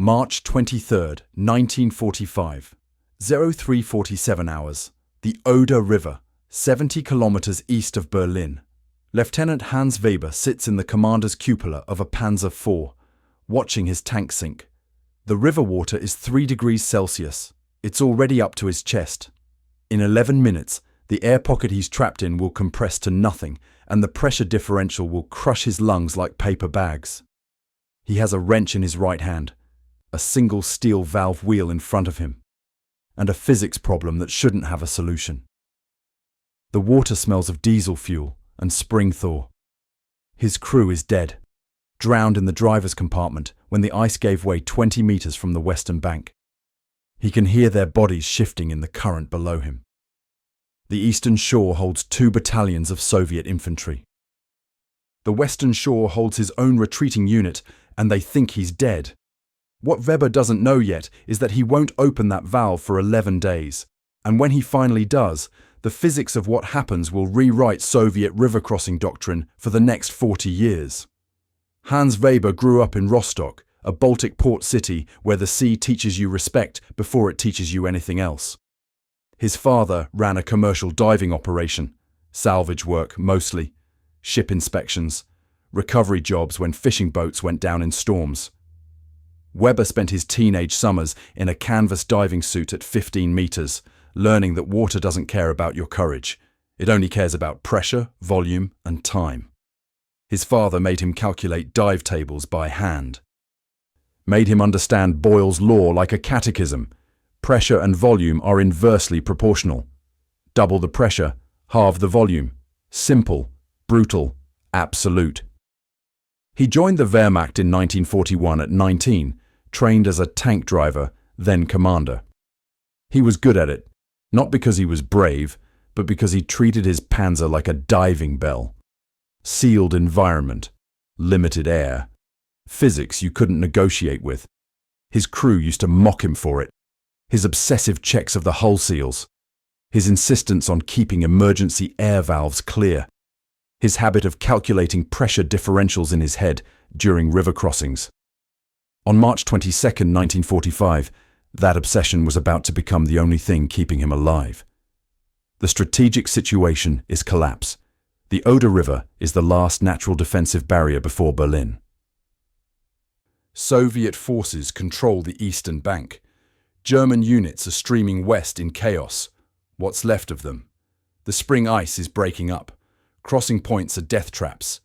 March 23rd, 1945, 03:47 hours. The Oder River, 70 kilometers east of Berlin. Lieutenant Hans Weber sits in the commander's cupola of a Panzer IV, watching his tank sink. The river water is 3 degrees Celsius. It's already up to his chest. In 11 minutes, the air pocket he's trapped in will compress to nothing, and the pressure differential will crush his lungs like paper bags. He has a wrench in his right hand, a single steel valve wheel in front of him, and a physics problem that shouldn't have a solution. The water smells of diesel fuel and spring thaw. His crew is dead, drowned in the driver's compartment when the ice gave way 20 meters from the western bank. He can hear their bodies shifting in the current below him. The eastern shore holds 2 battalions of Soviet infantry. The western shore holds his own retreating unit, and they think he's dead. What Weber doesn't know yet is that he won't open that valve for 11 days, and when he finally does, the physics of what happens will rewrite Soviet river crossing doctrine for the next 40 years. Hans Weber grew up in Rostock, a Baltic port city where the sea teaches you respect before it teaches you anything else. His father ran a commercial diving operation, salvage work mostly, ship inspections, recovery jobs when fishing boats went down in storms. Weber spent his teenage summers in a canvas diving suit at 15 meters, learning that water doesn't care about your courage. It only cares about pressure, volume, and time. His father made him calculate dive tables by hand. Made him understand Boyle's law like a catechism. Pressure and volume are inversely proportional. Double the pressure, halve the volume. Simple, brutal, absolute. He joined the Wehrmacht in 1941 at 19, trained as a tank driver, then commander. He was good at it, not because he was brave, but because he treated his panzer like a diving bell. Sealed environment, limited air, physics you couldn't negotiate with. His crew used to mock him for it. His obsessive checks of the hull seals, his insistence on keeping emergency air valves clear, his habit of calculating pressure differentials in his head during river crossings. On March 22, 1945, that obsession was about to become the only thing keeping him alive. The strategic situation is collapse. The Oder River is the last natural defensive barrier before Berlin. Soviet forces control the eastern bank. German units are streaming west in chaos. What's left of them? The spring ice is breaking up. Crossing points are death traps.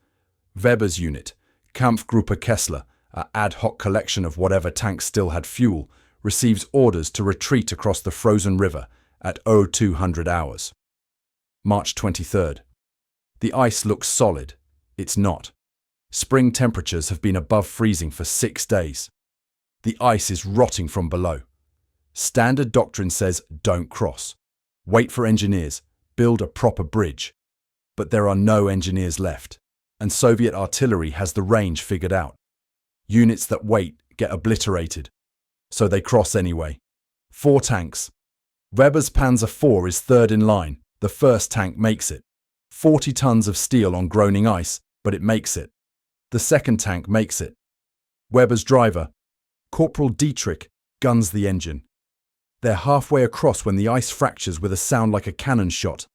Weber's unit, Kampfgruppe Kessler, an ad hoc collection of whatever tanks still had fuel, receives orders to retreat across the frozen river at 0200 hours. March 23rd. The ice looks solid. It's not. Spring temperatures have been above freezing for 6 days. The ice is rotting from below. Standard doctrine says don't cross. Wait for engineers. Build a proper bridge. But there are no engineers left, and Soviet artillery has the range figured out. Units that wait get obliterated, so they cross anyway. 4 tanks. Weber's Panzer IV is third in line. The first tank makes it. 40 tons of steel on groaning ice, but it makes it. The second tank makes it. Weber's driver, Corporal Dietrich, guns the engine. They're halfway across when the ice fractures with a sound like a cannon shot.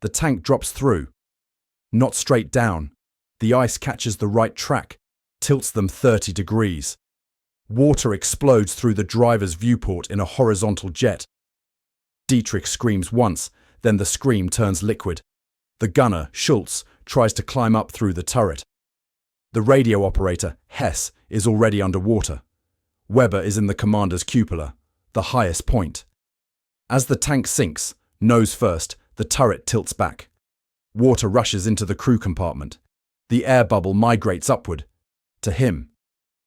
The tank drops through. Not straight down. The ice catches the right track, tilts them 30 degrees. Water explodes through the driver's viewport in a horizontal jet. Dietrich screams once, then the scream turns liquid. The gunner, Schultz, tries to climb up through the turret. The radio operator, Hess, is already underwater. Weber is in the commander's cupola, the highest point. As the tank sinks, nose first, the turret tilts back. Water rushes into the crew compartment. The air bubble migrates upward. To him.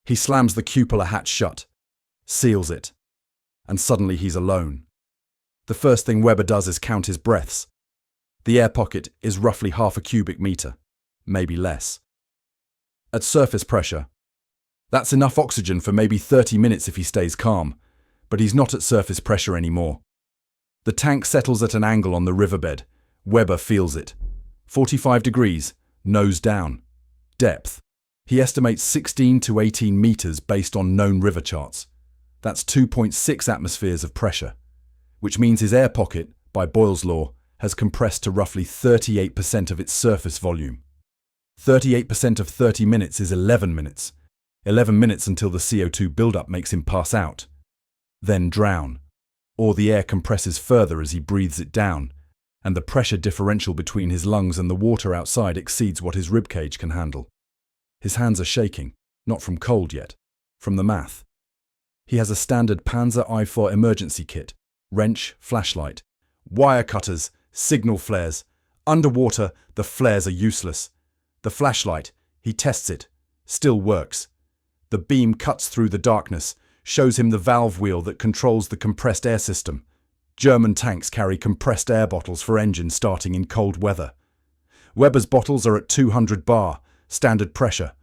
He slams the cupola hatch shut, seals it, and suddenly he's alone. The first thing Weber does is count his breaths. The air pocket is roughly half a cubic meter, maybe less. At surface pressure, that's enough oxygen for maybe 30 minutes if he stays calm, but he's not at surface pressure anymore. The tank settles at an angle on the riverbed. Weber feels it. 45 degrees, nose down. Depth, He estimates 16 to 18 meters based on known river charts. That's 2.6 atmospheres of pressure, which means his air pocket, by Boyle's law, has compressed to roughly 38% of its surface volume. 38% of 30 minutes is 11 minutes. 11 minutes until the CO2 buildup makes him pass out. Then drown. Or the air compresses further as he breathes it down, and the pressure differential between his lungs and the water outside exceeds what his ribcage can handle. His hands are shaking, not from cold yet, from the math. He has a standard Panzer IV emergency kit, wrench, flashlight, wire cutters, signal flares. Underwater, the flares are useless. The flashlight, he tests it, still works. The beam cuts through the darkness, shows him the valve wheel that controls the compressed air system. German tanks carry compressed air bottles for engines starting in cold weather. Weber's bottles are at 200 bar, standard pressure.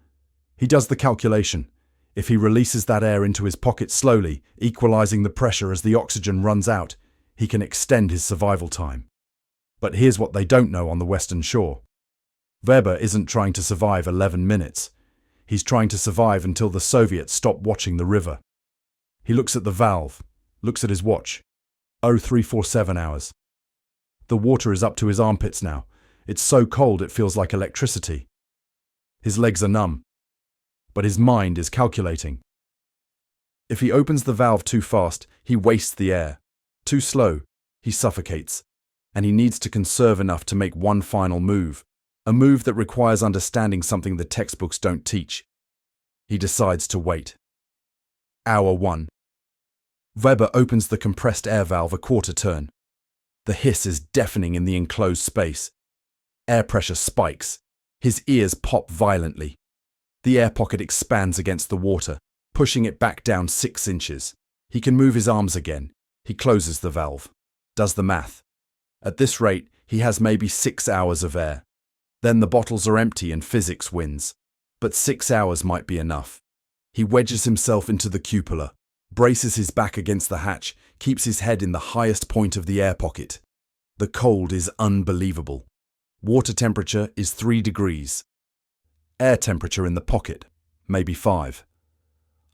He does the calculation. If he releases that air into his pocket slowly, equalizing the pressure as the oxygen runs out, he can extend his survival time. But here's what they don't know on the Western Shore. Weber isn't trying to survive 11 minutes. He's trying to survive until the Soviets stop watching the river. He looks at the valve, looks at his watch. 0347 hours. The water is up to his armpits now. It's so cold it feels like electricity. His legs are numb. But his mind is calculating. If he opens the valve too fast, he wastes the air. Too slow, he suffocates. And he needs to conserve enough to make one final move. A move that requires understanding something the textbooks don't teach. He decides to wait. Hour 1. Weber opens the compressed air valve a quarter turn. The hiss is deafening in the enclosed space. Air pressure spikes. His ears pop violently. The air pocket expands against the water, pushing it back down 6 inches. He can move his arms again. He closes the valve. Does the math. At this rate, he has maybe 6 hours of air. Then the bottles are empty and physics wins. But 6 hours might be enough. He wedges himself into the cupola, braces his back against the hatch, keeps his head in the highest point of the air pocket. The cold is unbelievable. Water temperature is 3 degrees. Air temperature in the pocket, maybe 5.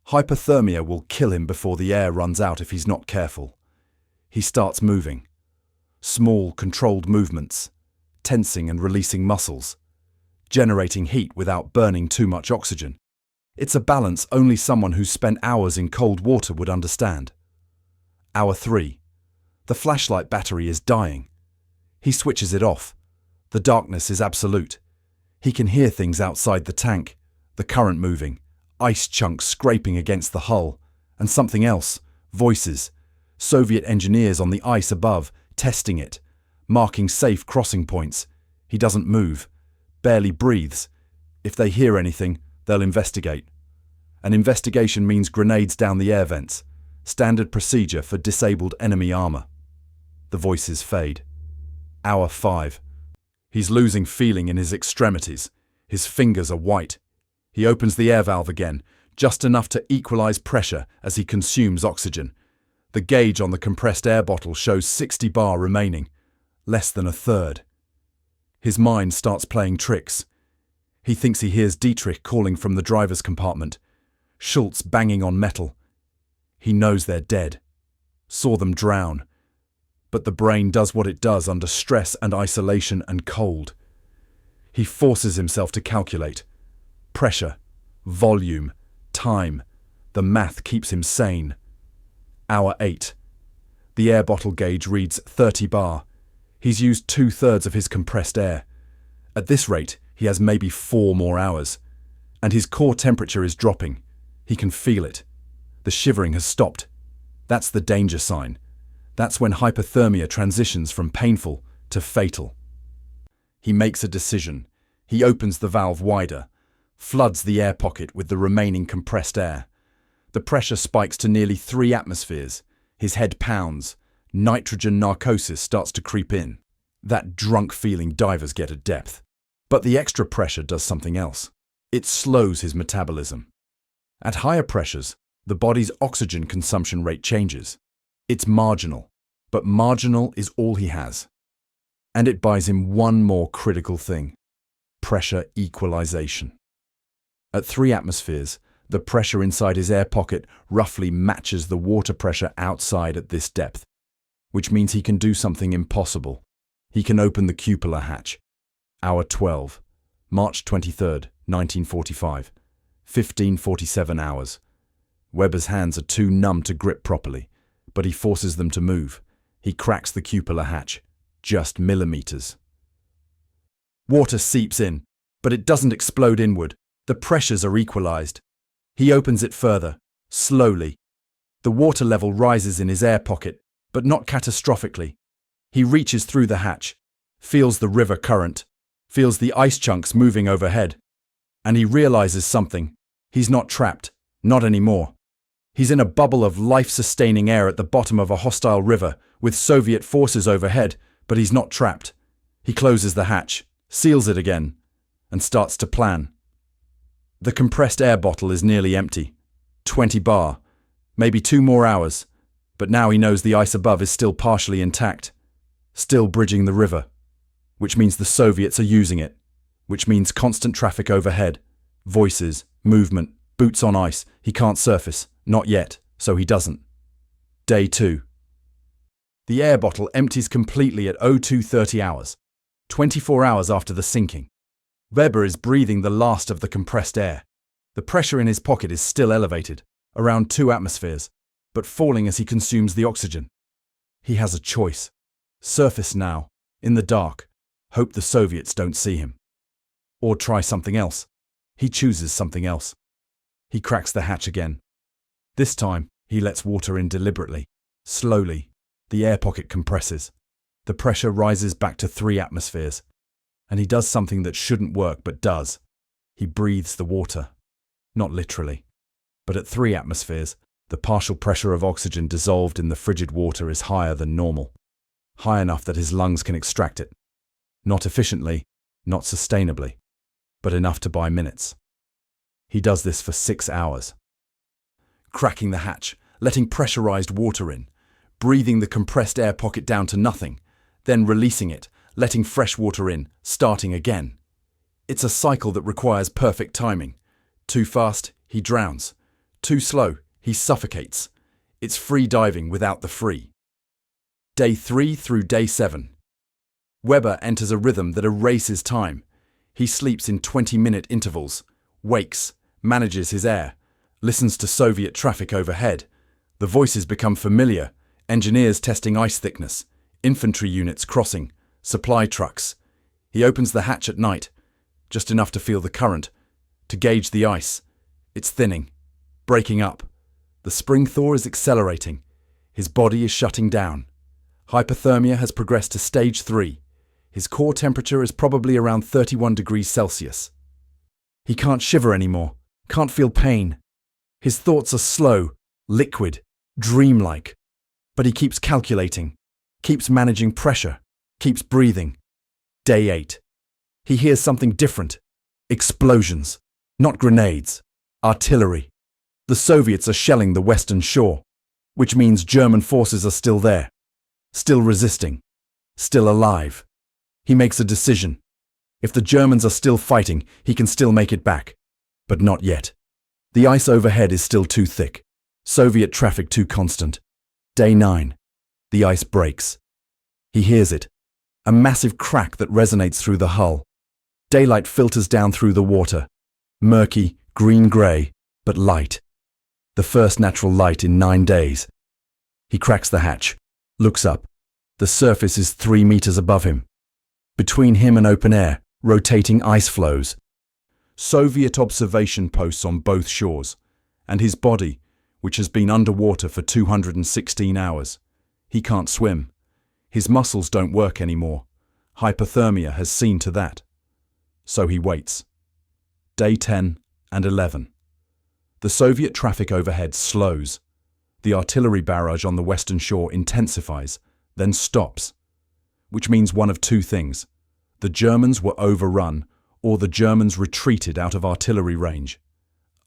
Hypothermia will kill him before the air runs out if he's not careful. He starts moving. Small, controlled movements, tensing and releasing muscles, generating heat without burning too much oxygen. It's a balance only someone who's spent hours in cold water would understand. Hour 3. The flashlight battery is dying. He switches it off. The darkness is absolute. He can hear things outside the tank, the current moving, ice chunks scraping against the hull, and something else, voices, Soviet engineers on the ice above, testing it, marking safe crossing points. He doesn't move, barely breathes. If they hear anything, they'll investigate. An investigation means grenades down the air vents, standard procedure for disabled enemy armor. The voices fade. Hour 5. He's losing feeling in his extremities. His fingers are white. He opens the air valve again, just enough to equalize pressure as he consumes oxygen. The gauge on the compressed air bottle shows 60 bar remaining, less than a third. His mind starts playing tricks. He thinks he hears Dietrich calling from the driver's compartment, Schultz banging on metal. He knows they're dead. Saw them drown. But the brain does what it does under stress and isolation and cold. He forces himself to calculate. Pressure, volume, time. The math keeps him sane. Hour 8. The air bottle gauge reads 30 bar. He's used 2/3 of his compressed air. At this rate, he has maybe 4 more hours. And his core temperature is dropping. He can feel it. The shivering has stopped. That's the danger sign. That's when hypothermia transitions from painful to fatal. He makes a decision. He opens the valve wider, floods the air pocket with the remaining compressed air. The pressure spikes to nearly 3 atmospheres. His head pounds. Nitrogen narcosis starts to creep in. That drunk feeling divers get at depth. But the extra pressure does something else. It slows his metabolism. At higher pressures, the body's oxygen consumption rate changes. It's marginal, but marginal is all he has. And it buys him one more critical thing: pressure equalization. At 3 atmospheres, the pressure inside his air pocket roughly matches the water pressure outside at this depth, which means he can do something impossible. He can open the cupola hatch. Hour 12, March 23rd, 1945, 15:47 hours. Weber's hands are too numb to grip properly, but he forces them to move. He cracks the cupola hatch, just millimeters. Water seeps in, but it doesn't explode inward. The pressures are equalized. He opens it further, slowly. The water level rises in his air pocket, but not catastrophically. He reaches through the hatch, feels the river current, feels the ice chunks moving overhead, and he realizes something. He's not trapped, not anymore. He's in a bubble of life-sustaining air at the bottom of a hostile river with Soviet forces overhead, but he's not trapped. He closes the hatch, seals it again, and starts to plan. The compressed air bottle is nearly empty. 20 bar, maybe 2 more hours, but now he knows the ice above is still partially intact, still bridging the river, which means the Soviets are using it, which means constant traffic overhead, voices, movement, boots on ice. He can't surface, not yet, so he doesn't. Day 2. The air bottle empties completely at 02:30 hours, 24 hours after the sinking. Weber is breathing the last of the compressed air. The pressure in his pocket is still elevated, around 2 atmospheres, but falling as he consumes the oxygen. He has a choice. Surface now, in the dark, hope the Soviets don't see him. Or try something else. He chooses something else. He cracks the hatch again. This time, he lets water in deliberately, slowly. The air pocket compresses. The pressure rises back to 3 atmospheres. And he does something that shouldn't work but does. He breathes the water. Not literally. But at 3 atmospheres, the partial pressure of oxygen dissolved in the frigid water is higher than normal. High enough that his lungs can extract it. Not efficiently, not sustainably, but enough to buy minutes. He does this for 6 hours. Cracking the hatch, letting pressurized water in, breathing the compressed air pocket down to nothing, then releasing it, letting fresh water in, starting again. It's a cycle that requires perfect timing. Too fast, he drowns. Too slow, he suffocates. It's free diving without the free. Day 3 through day 7. Weber enters a rhythm that erases time. He sleeps in 20-minute intervals, wakes, manages his air, listens to Soviet traffic overhead. The voices become familiar. Engineers testing ice thickness, infantry units crossing, supply trucks. He opens the hatch at night, just enough to feel the current, to gauge the ice. It's thinning, breaking up. The spring thaw is accelerating. His body is shutting down. Hypothermia has progressed to stage 3. His core temperature is probably around 31 degrees Celsius. He can't shiver anymore, can't feel pain. His thoughts are slow, liquid, dreamlike. But he keeps calculating, keeps managing pressure, keeps breathing. Day 8. He hears something different. Explosions. Not grenades. Artillery. The Soviets are shelling the western shore, which means German forces are still there. Still resisting. Still alive. He makes a decision. If the Germans are still fighting, he can still make it back. But not yet. The ice overhead is still too thick. Soviet traffic too constant. Day 9. The ice breaks. He hears it. A massive crack that resonates through the hull. Daylight filters down through the water. Murky, green-grey, but light. The first natural light in 9 days. He cracks the hatch, looks up. The surface is 3 meters above him. Between him and open air, rotating ice flows. Soviet observation posts on both shores, and his body, which has been underwater for 216 hours. He can't swim. His muscles don't work anymore. Hypothermia has seen to that. So he waits. Day 10 and 11. The Soviet traffic overhead slows. The artillery barrage on the western shore intensifies, then stops. Which means one of 2 things. The Germans were overrun, or the Germans retreated out of artillery range.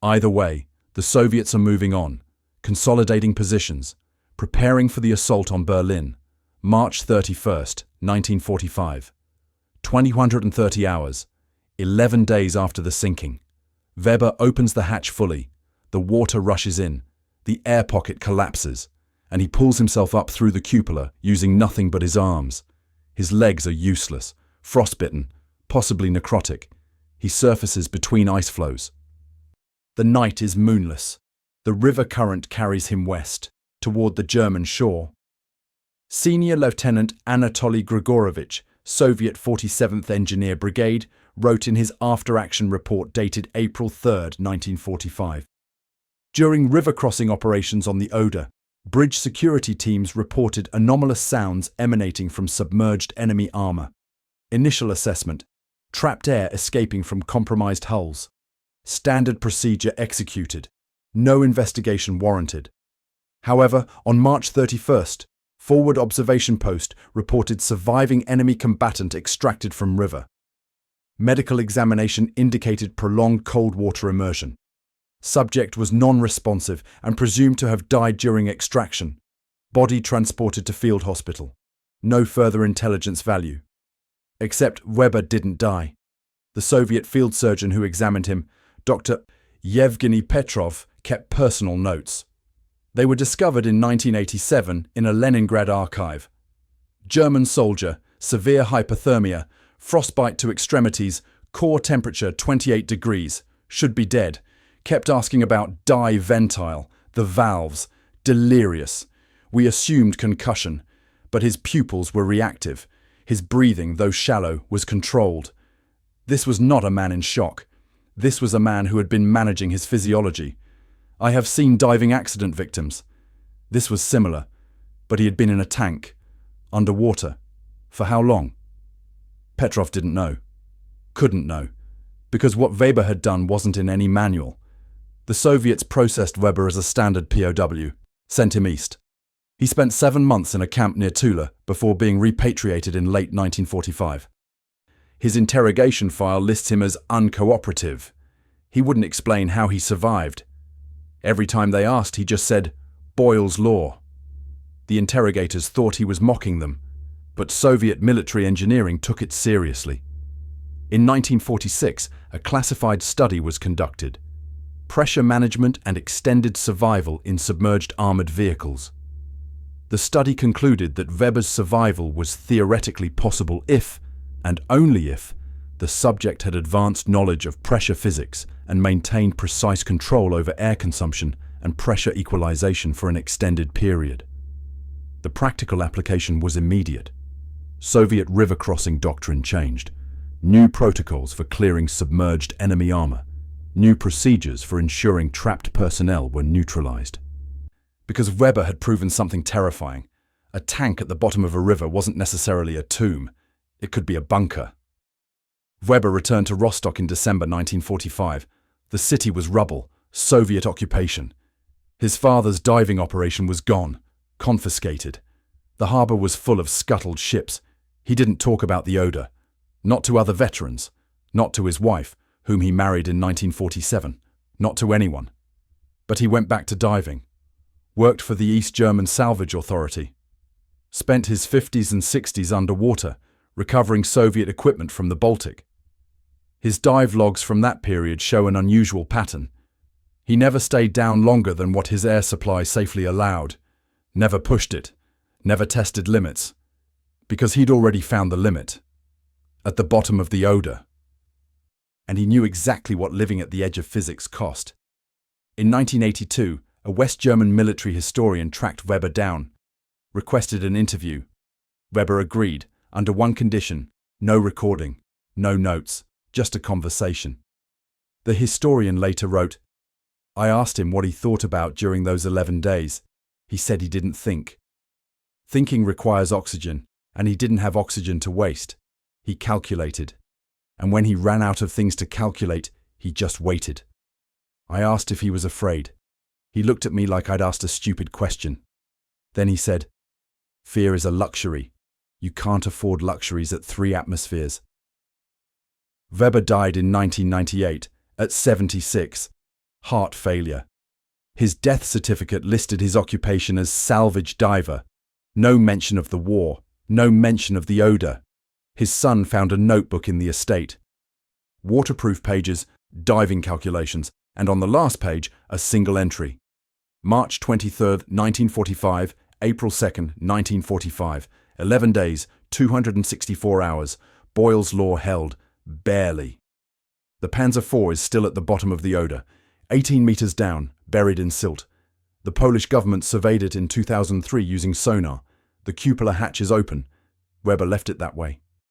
Either way, the Soviets are moving on, consolidating positions, preparing for the assault on Berlin, March 31st, 1945. 230 hours, 11 days after the sinking. Weber opens the hatch fully. The water rushes in. The air pocket collapses, and he pulls himself up through the cupola using nothing but his arms. His legs are useless, frostbitten, possibly necrotic. He surfaces between ice floes. The night is moonless. The river current carries him west, toward the German shore. Senior Lieutenant Anatoly Grigorovich, Soviet 47th Engineer Brigade, wrote in his after-action report dated April 3, 1945. During river crossing operations on the Oder, bridge security teams reported anomalous sounds emanating from submerged enemy armor. Initial assessment: trapped air escaping from compromised hulls. Standard procedure executed. No investigation warranted. However, on March 31st, Forward Observation Post reported surviving enemy combatant extracted from river. Medical examination indicated prolonged cold water immersion. Subject was non-responsive and presumed to have died during extraction. Body transported to field hospital. No further intelligence value. Except Weber didn't die. The Soviet field surgeon who examined him, Dr. Yevgeny Petrov, kept personal notes. They were discovered in 1987 in a Leningrad archive. German soldier, severe hypothermia, frostbite to extremities, core temperature 28 degrees, should be dead, kept asking about die ventile, the valves, delirious. We assumed concussion, but his pupils were reactive. His breathing, though shallow, was controlled. This was not a man in shock. This was a man who had been managing his physiology. I have seen diving accident victims. This was similar, but he had been in a tank, underwater. For how long? Petrov didn't know. Couldn't know, because what Weber had done wasn't in any manual. The Soviets processed Weber as a standard POW, sent him east. He spent 7 months in a camp near Tula before being repatriated in late 1945. His interrogation file lists him as uncooperative. He wouldn't explain how he survived. Every time they asked, he just said, Boyle's Law. The interrogators thought he was mocking them, but Soviet military engineering took it seriously. In 1946, a classified study was conducted. Pressure management and extended survival in submerged armored vehicles. The study concluded that Weber's survival was theoretically possible if, and only if, the subject had advanced knowledge of pressure physics and maintained precise control over air consumption and pressure equalization for an extended period. The practical application was immediate. Soviet river crossing doctrine changed. New protocols for clearing submerged enemy armor. New procedures for ensuring trapped personnel were neutralized. Because Weber had proven something terrifying. A tank at the bottom of a river wasn't necessarily a tomb. It could be a bunker. Weber returned to Rostock in December 1945. The city was rubble, Soviet occupation. His father's diving operation was gone, confiscated. The harbor was full of scuttled ships. He didn't talk about the Oder. Not to other veterans. Not to his wife, whom he married in 1947. Not to anyone. But he went back to diving. Worked for the East German Salvage Authority. Spent his 50s and 60s underwater, recovering Soviet equipment from the Baltic. His dive logs from that period show an unusual pattern. He never stayed down longer than what his air supply safely allowed. Never pushed it. Never tested limits. Because he'd already found the limit. At the bottom of the Oder. And he knew exactly what living at the edge of physics cost. In 1982, a West German military historian tracked Weber down, requested an interview. Weber agreed, under one condition: no recording, no notes, just a conversation. The historian later wrote, I asked him what he thought about during those 11 days. He said he didn't think. Thinking requires oxygen, and he didn't have oxygen to waste. He calculated. And when he ran out of things to calculate, he just waited. I asked if he was afraid. He looked at me like I'd asked a stupid question. Then he said, fear is a luxury. You can't afford luxuries at 3 atmospheres. Weber died in 1998, at 76. Heart failure. His death certificate listed his occupation as salvage diver. No mention of the war. No mention of the Oder. His son found a notebook in the estate. Waterproof pages, diving calculations, and on the last page, a single entry. March 23, 1945, April 2, 1945. 11 days, 264 hours. Boyle's law held. Barely. The Panzer IV is still at the bottom of the Oder, 18 meters down, buried in silt. The Polish government surveyed it in 2003 using sonar. The cupola hatch is open. Weber left it that way.